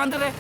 வந்துடுறேன்.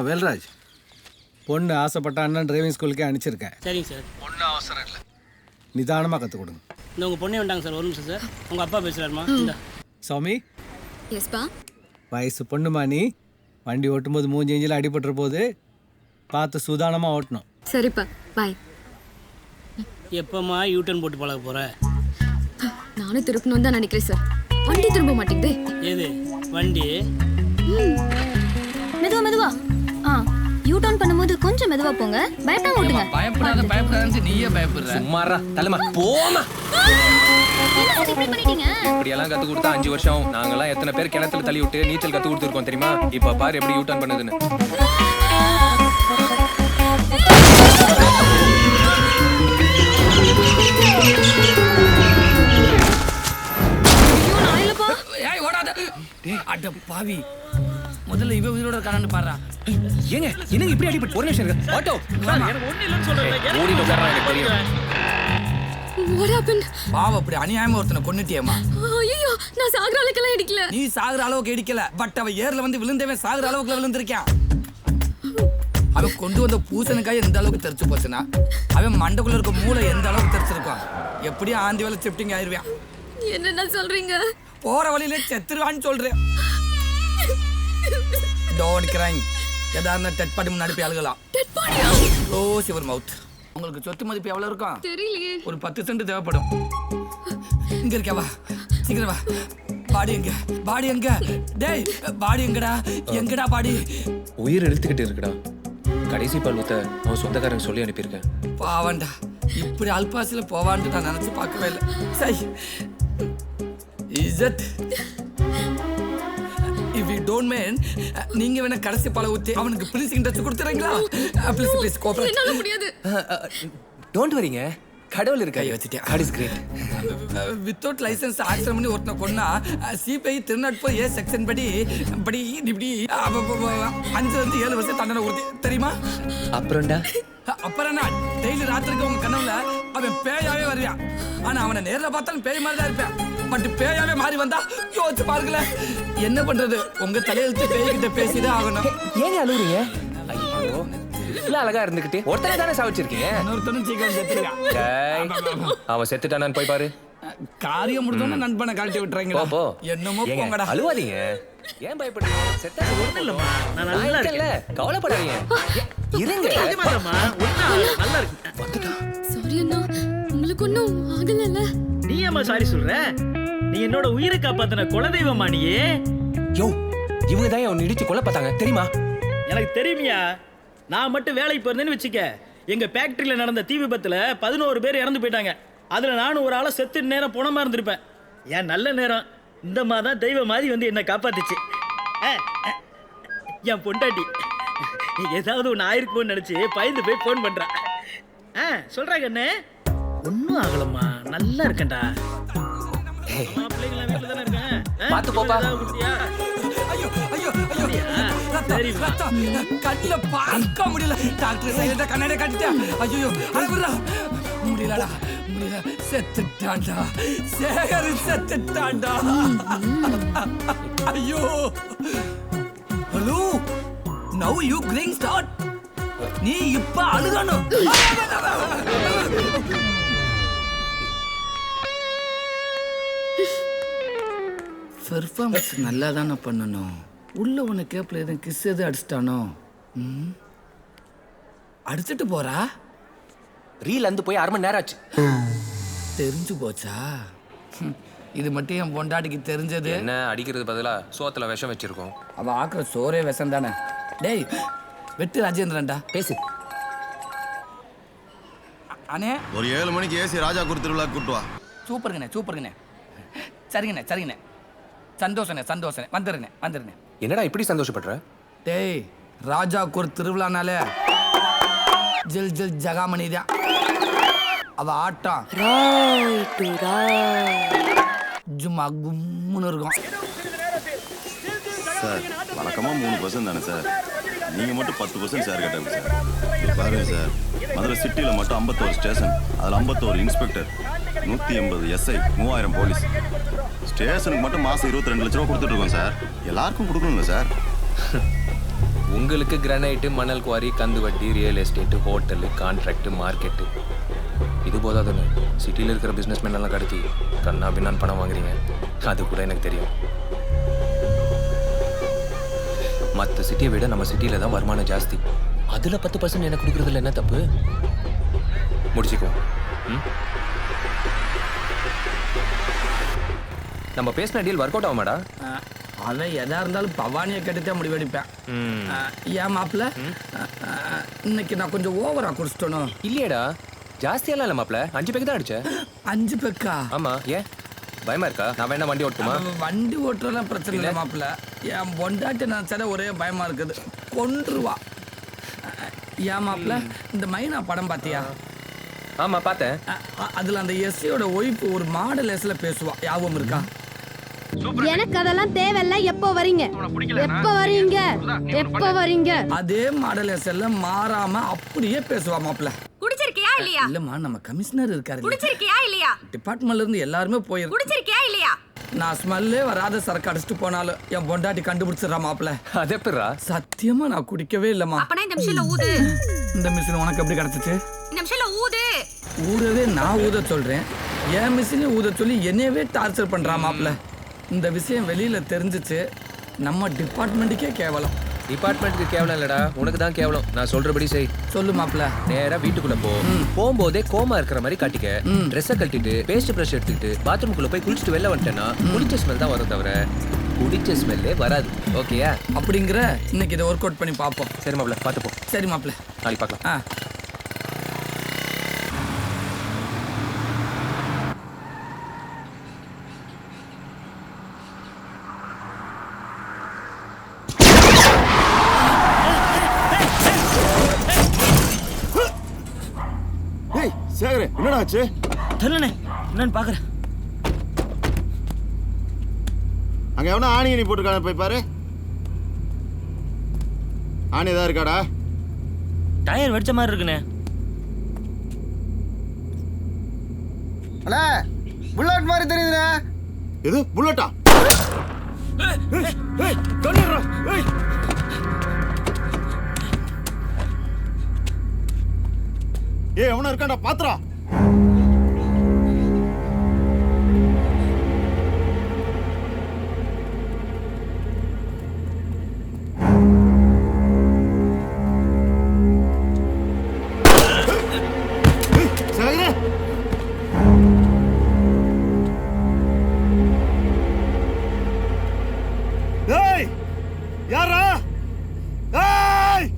வேல்ராஜ், பொண்ணு ஆசைப்பட்ட அண்ணன் டிரைவிங் ஸ்கூலுக்கே அனுப்பிச்சிருக்கேன். சரிங்க சார். பொண்ணு அவசரம் இல்லை, நிதானமாக கற்றுக் கொடுங்க. இந்த உங்கள் பொண்ணே வந்தாங்க சார். ஒரு நிமிஷம் சார். உங்கள் அப்பா பேசுகிறாருமா? இந்த சாமி. எஸ்பா. வயசு பொண்ணுமா நீ, வண்டி ஓட்டும்போது மூஞ்சி இஞ்சில் அடிபட்டுற போது பார்த்து சூதானமாக ஓட்டணும். சரிப்பா, பாய். எப்போம்மா யூட்டர்ன் போட்டு பழக போகிற? நானும் திருப்பணும்னு தான் நினைக்கிறேன் சார். வண்டி திரும்ப மாட்டேங்குது. எது வண்டி? மெதுவா மெதுவா. யூ டர்ன் பண்ணும்போது கொஞ்சம் மெதுவா போங்க. பயப்படாம ஓட்டுங்க. பயப்படாத நீயே பயப்படுற. சும்மாறா தலைமா போமா. இப்படி பண்ணிட்டீங்க. இப்படி எல்லாம் கத்து கொடுத்தா 5 வருஷம். நாங்கெல்லாம் எத்தனை பேர் கிணத்துல தள்ளி விட்டு நீச்சல் கத்து கொடுத்துருக்கோம் தெரியுமா? இப்ப பாரு எப்படி யூ டர்ன் பண்ணுதுன்னு. அட பாவி, முதல்ல இவ உயிரோட இருக்கானு பாறா. ஏங்க என்னங்க இப்படி அடிபட்டு? ஒரு நிமிஷம் இருங்க. ஆட்டோ எனக்கு ஒண்ணு இல்லன்னு சொல்றேன். ஓடி உட்கார்றா, எனக்கு தெரியும். What happened? பாவ அப்படி அநியாயமா ஒருத்தனை கொன்னுட்டியேமா. ஐயோ, நான் சாகுற அளவுக்கு இடிக்கல. நீ சாகுற அளவுக்கு இடிக்கல, பட் அவ ஏர்ல வந்து விழுந்தவன் சாகுற அளவுக்கு விழுந்திருக்கான். அவன் கொண்டு வந்த பூசணிக்காய் எந்த அளவுக்கு தெரிச்சு போச்சுன்னா, அவன் மண்டக்குள்ள இருக்க மூளை எந்த அளவுக்கு தெரிச்சிருக்கான். எப்படியும் ஆந்தி வேலை ஷிஃப்டிங் ஆயிருவான். என்ன சொல்றீங்க? போற வழியில செத்துருவான்னு சொல்றேன். Don't crying. எதான டெட் பாடி முன்னாடி போய் அழுகலாம். டெட் பாடியா? Close your mouth. உங்களுக்கு சொத்து மதிப்பு எவ்வளவு இருக்கும்? தெரியலையே. ஒரு 10 சென்ட் தேவைப்படும். இங்க இருக்கா, வா சீக்கிரம் வா. பாடி எங்க? பாடி எங்க? டேய் பாடி எங்கடா? எங்கடா பாடி? உயிர் இழுத்துக்கிட்டு இருக்குடா. கடைசி பல்வத்தை அவன் சொந்தக்காரங்க சொல்லி அனுப்பியிருக்கேன். பாவண்டா, இப்படி அல்பாசில போவான்னு நான் நினைச்சு பார்க்கவே இல்லை. சரி, is it? If you don't mind, நீங்க வேணா கடைசி பாலை ஊத்தி அவனுக்கு ப்ளீசிங் டச் கொடுத்துறீங்களா? Please please cooperate. என்னால முடியாது. டோன்ட் வரிங்க, கடவுள் இருக்கா. கை வச்சிட்டியா? God is great. Without license accident பண்ணி ஒருத்தனை கொன்னா சிபிஐ திருநாட்போர் ஏ செக்ஷன் படி இப்படி 5 to 7 வருஷம் தண்டனை கொடுத்து தெரியுமா? அப்புறம்டா அப்புறம் நான் டெய்லி ராத்திரிக்கு உங்க கனவுல அவன் பேயாவே வருவான். ஆனா அவனை நேர்ல பார்த்தாலும் பேய் மாதிரி தான் இருப்பான். பட் பேயாவே மாறி வந்தா யோசிச்சு பாருங்களேன். என்ன பண்றது? உங்க தலையெழுத்து பேய்கிட்ட பேசிதான் ஆகணும். ஏங்க அழுவுறீங்க? ஐயோ, இவ்வளவு அழகா இருந்துகிட்டு ஒருத்தனை தானே சாவிச்சிருக்கீங்க. இன்னொருத்தனும் சீக்கிரம் செத்துருக்கான். அவன் செத்துட்டானான்னு போய் பாரு. காரியம் முடிஞ்சோன்னு நண்பனை கழட்டி விட்டுறீங்களா? போ. என்னமோ போங்கடா. அழுவாதீங்க, ஏன் பயப்படுறீங்க? செத்தா ஒண்ணும் இல்லம்மா, நான் நல்லா இருக்கேன். கவலைப்படாதீங்க, இருங்க. நல்லா இருக்கு. சாரி அண்ணா, உங்களுக்கு ஒன்றும் ஆகலல்ல? நீ ஏம்மா சாரி சொல்ற? நீ என்னோட உயிரை காப்பாத்தின குலதெய்வமா நீயே. யோ, இவங்க தான் அவன் இடிச்சு கொல்ல பார்த்தாங்க தெரியுமா? எனக்கு தெரியுமியா. நான் மட்டும் வேலைக்கு போறேன்னு வச்சுக்க, எங்க ஃபேக்டரியில நடந்த தீ விபத்துல 11 பேர் இறந்து போயிட்டாங்க. அதுல நானும் ஒரு ஆளை செத்து நேரம் புணமா இருந்திருப்பேன். என் நல்ல நேரம் இந்த மாதிரி தெய்வ மாதிரி வந்து என்னை காப்பாத்துச்சு. என் பொண்டாட்டி ஏதாவது ஒன்று ஆயிருக்கும்னு நினைச்சு பயந்து போய் போன் பண்றேன். சொல்றாங்க என்ன ஒன்னும் ஆகலம்மா, நல்லா இருக்கேன்டா. பிள்ளைங்களாம் வீட்டுல தானே இருக்கேன். பார்த்து போப்பா. ஐயோ ஐயோ ஐயோ, ரத்தம் கண்ணில பார்க்க முடியல. டாக்டர் சைலண்டா கண்ணாடி காட்டிட்டா. ஐயோ அழகுடா, முடியலடா, முடியல. செத்துட்டான்டா, சேகர் செத்துட்டான்டா. ஐயோ ஹலோ, நவ் யூ கிரிங் ஸ்டார்ட். நீ இப்ப அழுகணும். பெர்ஃபார்மன்ஸ் நல்லா தானே பண்ணணும். உள்ள உன்னை கேப்ல எதுவும் கிஸ் எதுவும் அடிச்சிட்டானோ? அடிச்சுட்டு போறா. ரீல் வந்து போய் 1/2 மணி நேரம் ஆச்சு. தெரிஞ்சு போச்சா? இது மட்டும் என் பொண்டாட்டிக்கு தெரிஞ்சது. என்ன அடிக்கிறது பதிலா சோத்துல விஷம் வச்சிருக்கோம். அவ ஆக்குற சோறே விஷம் தானே. டேய் வெட்டு ராஜேந்திரன்டா, பேசு. அண்ணே ஒரு 7 மணிக்கு ஏசி ராஜா திருவிழா கூட்டு வா. சூப்பருங்கண்ணே சூப்பருங்கண்ணே. சரிங்கண்ணே சரிங்கண்ணே. சந்தோஷண்ணே சந்தோஷண்ணே. வந்துருண்ணே. என்னடா இப்படி சந்தோஷப்படுற? டேய், ராஜாவுக்கு ஒரு திருவிழானாலே ஜில் ஜில் ஜகாமணி தான். அவ ஆட்டம் ஜும்மா கும்முன்னு இருக்கும். சார் வழக்கமா 3% தானே சார்? நீங்க மட்டும் 10% ஷேர் கட்டல சார். இது பாருங்க சார், மதுரை சிட்டில மட்டும் 51 ஸ்டேஷன், அதுல 51 இன்ஸ்பெக்டர், 180 எஸ்ஐ, 3000 போலீஸ். ஸ்டேஷனுக்கு மட்டும் மாசம் 22 லட்ச ரூபா கொடுத்துட்டு இருக்கோம் சார். எல்லாருக்கும் கொடுக்கணும்ல சார். உங்களுக்கு கிரானைட்டு, மணல் குவாரி, கந்து வட்டி, real estate, hotel, contract, market, இது போதாதுன்னு சிட்டியில் இருக்கிற பிஸ்னஸ்மேன் எல்லாம் கடத்தி கண்ணா பின்னான்னு பணம் வாங்குறீங்க. அது கூட எனக்கு தெரியும். மற்ற சிட்டியை விட நம்ம சிட்டியில் தான் வருமானம் ஜாஸ்தி. அதில் 10% எனக்கு கொடுக்குறதுல என்ன தப்பு? முடிச்சுக்குவோம். நம்ம பேசின டீல் ஒர்க் அவுட் ஆகுமாடா? அவன் எதா இருந்தாலும் பவானியை கட்டித்தான் முடிவெடுப்பேன். ஏன் மாப்பிள்ள, இன்னைக்கு நான் கொஞ்சம் ஓவரா குடிச்சிட்டணும். இல்லையேடா, ஜாஸ்தியெல்லாம் இல்லை மாப்பிள்ள. 5 பேக்கு தான் அடிச்சேன். 5 பேக்கா? ஆமா, ஏன் பயமா இருக்கா? நான் வேணா வண்டி ஓட்டுமா? வண்டி ஓட்டுறதுலாம் பிரச்சனை இல்லை மாப்பிள்ள. என் பொண்டாட்டி நான் சில ஒரே பயமா இருக்குது, கொன்றுவா. ஏன் மாப்பிள்ள, இந்த மைனா படம் பாத்தியா? ஆமா பார்த்தேன். அதுல அந்த எஸ்சியோட ஒய்ஃப் ஒரு மாடல் எஸ்ல பேசுவா, ஞாபகம் இருக்கா? எனக்கு அதெல்லாம் தேவையில்ல. எப்போ வரீங்க? எப்போ வரீங்க? எப்போ வரீங்க? அதே மாடல் எஸ்ல மாறாம அப்படியே பேசுவா மாப்பிள்ள. குடிச்சிருக்கியா இல்லையா? இல்லம்மா, நம்ம கமிஷனர் இருக்காரு, குடிச்சிருக்கியா இல்லையா? டிபார்ட்மெண்ட்ல இருந்து எல்லாருமே போயிருக்கு. குடிச்சிருக்கியா இல்லையா? நான் ஸ்மெல்லே வராத சரக்கு அடிச்சுட்டு போனாலும் என் பொண்டாட்டி கண்டுபிடிச்சிடறா மாப்பிள்ள. அது எப்படிரா? சத்தியமா நான் குடிக்கவே இல்லம்மா. அப்பனா இந்த மிஷின்ல ஊது. இந்த மிஷின் உனக்கு எப்படி கிடைச்சிச்சு? இந்த மிஷின்ல ஊது. ஊதவே நான் ஊத சொல்றேன், என் மிஷினே ஊத சொல்லி என்னையவே டார்ச்சர் பண்றா மாப்பிள்ள. இந்த விஷயம் வெளியில தெரிஞ்சிச்சு, நம்ம டிபார்ட்மெண்ட்டுக்கே கேவலம். டிபார்ட்மெண்ட்டுக்கு கேவலம் இல்லடா, உனக்கு தான் கேவலம். நான் சொல்றபடி செய். சொல்லு மாப்பிள்ள. நேரா வீட்டுக்குள்ள போ. போகும்போதே கோமா இருக்கிற மாதிரி காட்டிக்க. ட்ரெஸ்ஸை கழட்டிட்டு பேஸ்ட் ப்ரஷ் எடுத்துக்கிட்டு பாத்ரூமுக்குள்ள போய் குளிச்சுட்டு வெளில வந்துட்டேன்னா குடிச்ச ஸ்மெல் தான் வரும், தவிர குடிச்ச ஸ்மெல்லே வராது. ஓகேயா? அப்படிங்கிற இன்னைக்கு இதை ஒர்க் அவுட் பண்ணி பார்ப்போம். சரி மாப்பிள்ள, பார்த்து போ. சரி மாப்பிள்ள, நாளைக்கு பார்க்கலாம். சேகரே, என்னடா ஆச்சு? தெரியலண்ணே, என்னன்னு பாக்குறேன். அங்க எவனா ஆணி நீ போட்டுருக்கான, போய் பாரு. ஆணி ஏதா இருக்காடா? டயர் வெடிச்ச மாதிரி இருக்குண்ணே. அண்ணா, புல்லட் மாதிரி தெரியுதுண்ணா. எது புல்லட்டா? ஏய், எவனா இருக்காண்டா பாத்ரா? சேகரே, ஏய் யாரா? ஏய்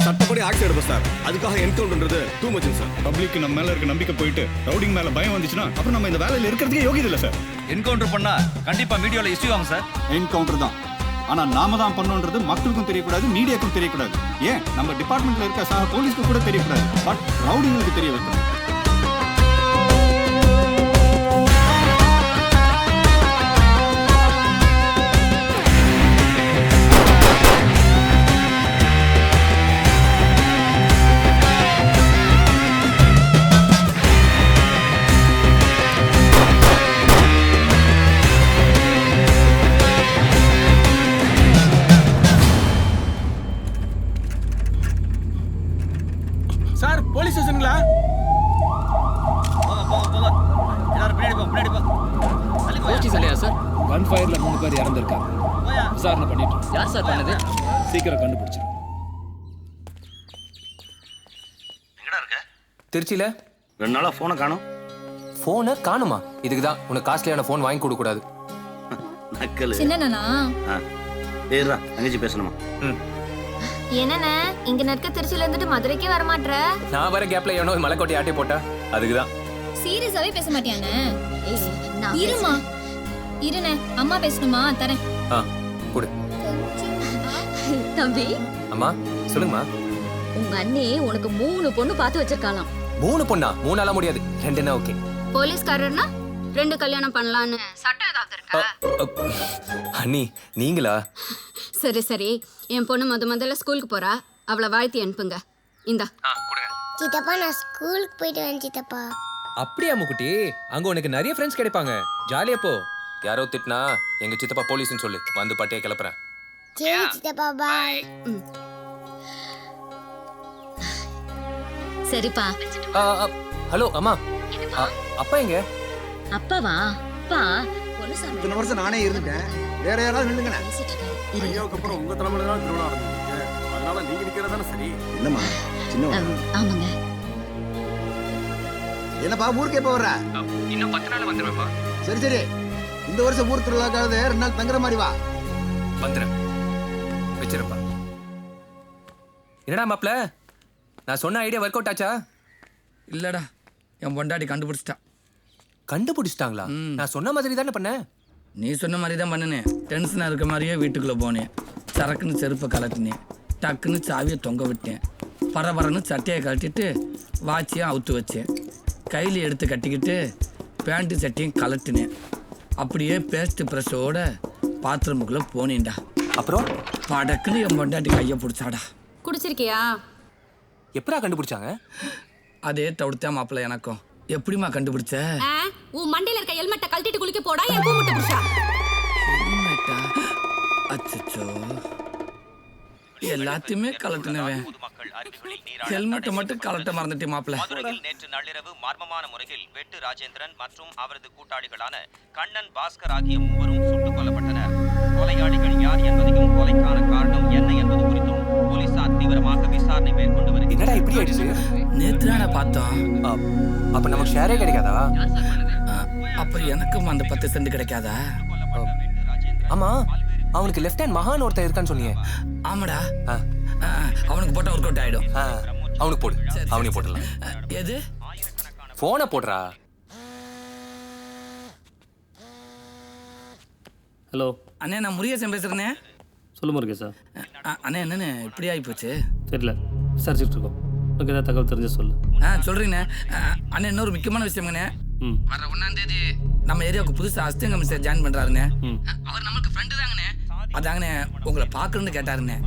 சட்டப்படி ஆக்ஷன் எடுப்போம் சார். அதுக்காக என்கவுண்டர்ன்றது டூ மச் சார். பப்ளிக் நம்ம மேல இருக்க நம்பிக்கை போயிட்டு ரவுடிங் மேல பயம் வந்துச்சுன்னா அப்புறம் நம்ம இந்த வேலையில இருக்கிறதுக்கே யோகியது இல்ல சார். என்கவுண்டர் பண்ணா கண்டிப்பா மீடியால இஷ்யூ ஆகும் சார். என்கவுண்டர் தான், ஆனா நாம தான் பண்ணோன்றது மக்களுக்கும் தெரியக்கூடாது, மீடியாக்கும் தெரியக்கூடாது. ஏன் நம்ம டிபார்ட்மெண்ட்ல இருக்க சக போலீஸ்க்கு கூட தெரியக்கூடாது. பட் ரவுடிங்களுக்கு தெரிய வைக்கணும். சார், போலீஸ் ஸ்டேஷனுங்களா? போச்சு சரியா சார்? கன் ஃபயர்ல 3 பேர் இறந்திருக்காங்க. விசாரணை பண்ணிட்டு. யார் சார் பண்ணது? சீக்கிரம் கண்டுபிடிச்சு. எங்கடா இருக்க? திருச்சியில 2 நாளா போனை காணோம். போனை காணுமா? இதுக்கு தான் உனக்கு காஸ்ட்லியான போன் வாங்கி கொடுக்க கூடாது. நக்கல். சின்னண்ணா, ஏறா தங்கச்சி பேசணுமா? என்னண்ணே இங்க நட்க திருச்சியில இருந்துட்டு மதுரைக்கே வர மாட்ற? நான் வர கேப்ல எவனோ மலைக்கோட்டை ஆட்டி போட்டா அதுக்கு தான். சீரியஸாவே பேச மாட்டியானே? இருமா. இருனே, அம்மா பேசணுமா? தரேன். கொடு. தம்பி, அம்மா சொல்லுங்கம்மா. உங்க அண்ணி உனக்கு 3 பொண்ணு பார்த்து வச்சிருக்காளாம். 3 பொண்ணா? 3 முடியாது, 2னா ஓகே. போலீஸ்காரர்னா 2 கல்யாணம் பண்ணலான்னு சட்டம் ஏதாவது இருக்கா? அண்ணி நீங்களா? சரி சரி, என் பொண்ணு முதல்ல ஸ்கூலுக்கு போறா, அவளை வாழ்த்தி அனுப்புங்க. இந்தா. சித்தப்பா நான் ஸ்கூலுக்கு போயிட்டு வரேன் சித்தப்பா. அப்படியா முக்குட்டி? அங்க உனக்கு நிறைய ஃப்ரெண்ட்ஸ் கிடைப்பாங்க, ஜாலியா போ. யாரோ திட்டினா எங்க சித்தப்பா போலீஸ்னு சொல்லு, வந்து பட்டியை கிளப்புறேன். சரி சித்தப்பா பாய். சரிப்பா. ஹலோ அம்மா, அப்பா எங்க? அப்பாவா? அப்பா பொன்னுசாமி இத்தனை வருஷம் நானே இருந்துட்டேன், வேற யாராவது நில்லுங்கண்ணே. ஐயாவுக்கு அப்புறம் உங்க தலைமுறை தான் திருவிழா நடந்துருக்கு, அதனால நீங்க நிக்கிறதானே சரி. என்னம்மா சின்ன ஆமாங்க. என்னப்பா ஊருக்கு எப்போ வர்ற? இன்னும் 10 நாள் வந்துருவேன்ப்பா. சரி சரி, இந்த வருஷம் ஊர் திருவிழாக்காவது 2 நாள் தங்குற மாதிரி வா. வந்துடுறேன், வச்சிருப்பா. என்னடா மாப்ள, நான் சொன்ன ஐடியா ஒர்க் அவுட் ஆச்சா? இல்லடா, என் பொண்டாட்டி கண்டுபிடிச்சிட்டா. கண்டுபிடிச்சிட்டாங்களா? நான் சொன்ன மாதிரி தானே பண்ணேன். நீ சொன்ன மாதிரி தான் பண்ணினேன். டென்ஷனாக இருக்க மாதிரியே வீட்டுக்குள்ளே போனேன். சரக்குன்னு செருப்பை கலட்டினேன், டக்குன்னு சாவியை தொங்க விட்டேன், பரபரன்னு சட்டையை கழட்டிட்டு வாட்சியும் அவுத்து வச்சேன், கையில் எடுத்து கட்டிக்கிட்டு பேண்ட்டு சட்டையும் கலட்டினேன். அப்படியே பேஸ்ட் ப்ரெஷ்ஷோட பாத்ரூமுக்குள்ளே போனேன்டா. அப்புறம் படக்குன்னு என் பொண்டாட்டி கையை பிடிச்சாடா. குடிச்சிருக்கியா? எப்படா கண்டுபிடிச்சாங்க? அதே தவிர்த்தா மாப்பிள்ள எனக்கும். எப்படிமா கண்டுபிடிச்ச? உன் மண்டையில இருக்க ஹெல்மெட்டை கழட்டிட்டு குளிக்க போடா, என் பூமுட்டை புடிச்சா. ஹெல்மெட்டா? அச்சச்சோ, எல்லாத்தையுமே கலட்டினவன். ஹெல்மெட்டை மட்டும் கலட்ட மறந்துட்டே மாப்பிள்ள. மதுரையில் நேற்று நள்ளிரவு மர்மமான முறையில் வெட்டு ராஜேந்திரன் மற்றும் அவரது கூட்டாளிகளான கண்ணன், பாஸ்கர் ஆகிய 3 சுட்டுக் கொல்லப்பட்டனர். கொலையாளிகள் யார் என்பதையும் கொலைக்கான காரணம் என்ன என்பது குறித்தும் போலீசார் தீவிரமாக விசாரணை மேற்கொண்டு வருகிறார்கள். என்னடா இப்படி ஆயிடுச்சு? நேத்து தானே பார்த்தோம். அப்ப நமக்கு ஷேரே கிடைக்காதா? அப்ப எனக்கும் அந்த 10 சென்ட் கிடைக்காதா? ஆமா, அவனுக்கு லெஃப்ட் ஹேண்ட் மகான் ஒருத்தன் இருக்கான்னு சொன்னீங்க. ஆமாடா, அவனுக்கு போட்டா ஒர்க் அவுட் ஆயிடும். அவனுக்கு போடு, அவனே போடலாம். எது? போனை போடுறா. ஹலோ அண்ணே, நான் முருகேசன் பேசுறேனே. சொல்லு முருகேசா. அண்ணே, என்னண்ணே இப்படி ஆகி போச்சு? தெரியல, விசாரிச்சுட்டு இருக்கோம். உனக்கு ஏதாவது தகவல் தெரிஞ்ச சொல்லு. சொல்றீங்கண்ணே. அண்ணே, இன்னொரு முக்கியமான விஷயம்ண்ணே. வர 1ஆம் தேதி நம்ம ஏரியாவுக்கு புதுசா அசிஸ்டன்ட் கமிஷனர் ஜாயின் பண்றாருண்ணே. அவர் நம்மளுக்கு ஃப்ரெண்டு தாங்கண்ணே. அதாங்கண்ணே, உங்களை பார்க்கணும்னு கேட்டாருண்ணே.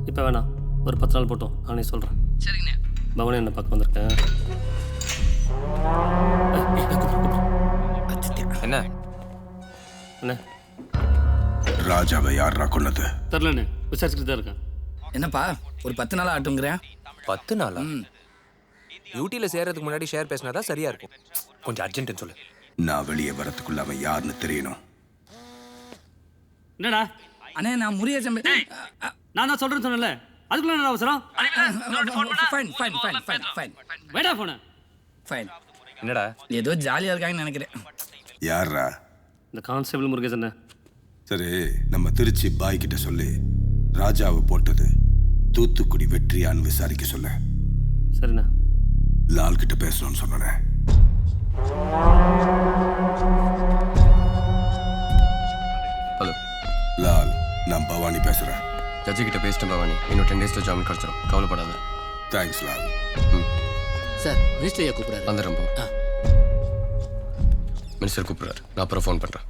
இப்போ வேணாம், ஒரு 10 நாள் போட்டோம், நானே சொல்கிறேன். சரிங்கண்ணே. பவனே என்ன பார்க்க வந்திருக்கேன். என்ன என்ன ராஜாவை யாரா கொன்னது? தெரிலண்ணே, விசாரிச்சுட்டு தான் இருக்கேன். என்னப்பா, ஒரு 10 நாள் ஆட்டுங்கிறேன். 10 நாளா? டியூட்டியில சேர்றதுக்கு முன்னாடி ஷேர் பேசினாதான் சரியா இருக்கும். கொஞ்சம் அர்ஜென்ட்னு சொல்லு. நான் வெளியே வரதுக்குள்ள அவன் யாருன்னு தெரியணும். என்னடா அண்ணே, நான் முருகேசன் நான் தான் சொல்றேன்னு சொன்னேன்ல, அதுக்குள்ள என்ன அவசரம்? Fine fine fine fine fine வேடா போன ஃபைன். என்னடா ஏதோ ஜாலியா இருக்காங்கன்னு நினைக்கிறேன். யாரா? இந்த கான்ஸ்டபிள் முருகேசன். சரி, நம்ம திருச்சி பாய் கிட்ட சொல்லி ராஜாவை போட்டது தூத்துக்குடி வெற்றியான்னு விசாரிக்க சொல்ல. சரிண்ணா. லால் கிட்ட பேசணும்னு சொன்னேன். ஹலோ லால், நான் பவானி பேசுறேன். ஜட்ஜி கிட்ட பேசிட்டேன் பவானி, இன்னும் 10 டேஸ்ல ஜாமீன் கிடைச்சிடும், கவலைப்படாத. தேங்க்ஸ் லால். சார், மினிஸ்டர் கூப்பிடுறாரு. வந்துடுறேன் போ. மினிஸ்டர் கூப்பிடுறாரு, நான் அப்புறம் ஃபோன் பண்றேன்.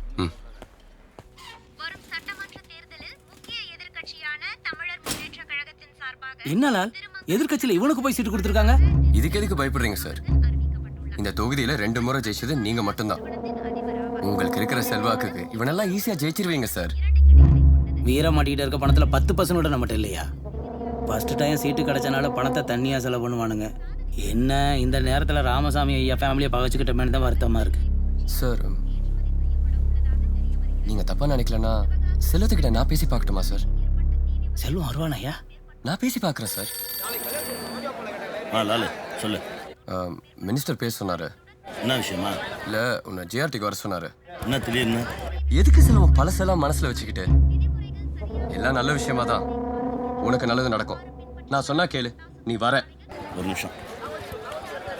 வரும் சட்டமன்ற தேர்தலில் முக்கிய எதிர்க்கட்சியான தமிழர் முன்னேற்ற கழகத்தின் சார்பாக என்ன லால், எதிர்க்கட்சியில இவனுக்கு போய் சீட்டு கொடுத்துருக்காங்க? இதுக்கு எதுக்கு பயப்படுறீங்க சார்? இந்த தொகுதியில 2 முறை ஜெயிச்சது நீங்க மட்டும்தான். உங்களுக்கு இருக்கிற செல்வாக்குக்கு இவனெல்லாம் ஈஸியா ஜெயிச்சிருவீங்க சார். வீர மாட்டிக்கிட்ட இருக்க பணத்துல 10% நம்மகிட்ட இல்லையா? ஃபர்ஸ்ட் டைம் சீட்டு கிடைச்சனால பணத்தை தண்ணியா செலவு பண்ணுவானுங்க. என்ன இந்த நேரத்துல ராமசாமி ஐயா ஃபேமிலியை பகச்சுக்கிட்டமேனு தான் வருத்தமா இருக்கு. சார், நீங்க தப்பா நினைக்கலன்னா செல்வத்துக்கிட்ட நான் பேசி பார்க்கட்டுமா சார்? செல்வம் வருவானையா? நான் பேசி பார்க்குறேன் சார். லாலு சொல்லு. மினிஸ்டர் பேச சொன்னாரு. என்ன விஷயமா? இல்லை, உன்னை ஜிஆர்டிக்கு வர சொன்னாரு. என்ன திடீர்னு? எதுக்கு செல்வம் பழசெல்லாம் மனசில் வச்சுக்கிட்டு? எல்லாம் நல்ல விஷயமா தான், உனக்கு நல்லது நடக்கும். நான் சொன்னா கேளு, நீ வர. ஒரு நிமிஷம்.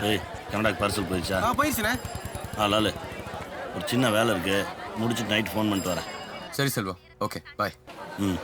ஏய், கனடாக்கு பார்சல் போயிடுச்சா? போயிடுச்சுண்ணே. லாலு, ஒரு சின்ன வேலை இருக்கு, முடிச்சுட்டு நைட் ஃபோன் பண்ணிட்டு வரேன். சரி செல்வம், ஓகே பாய். ம்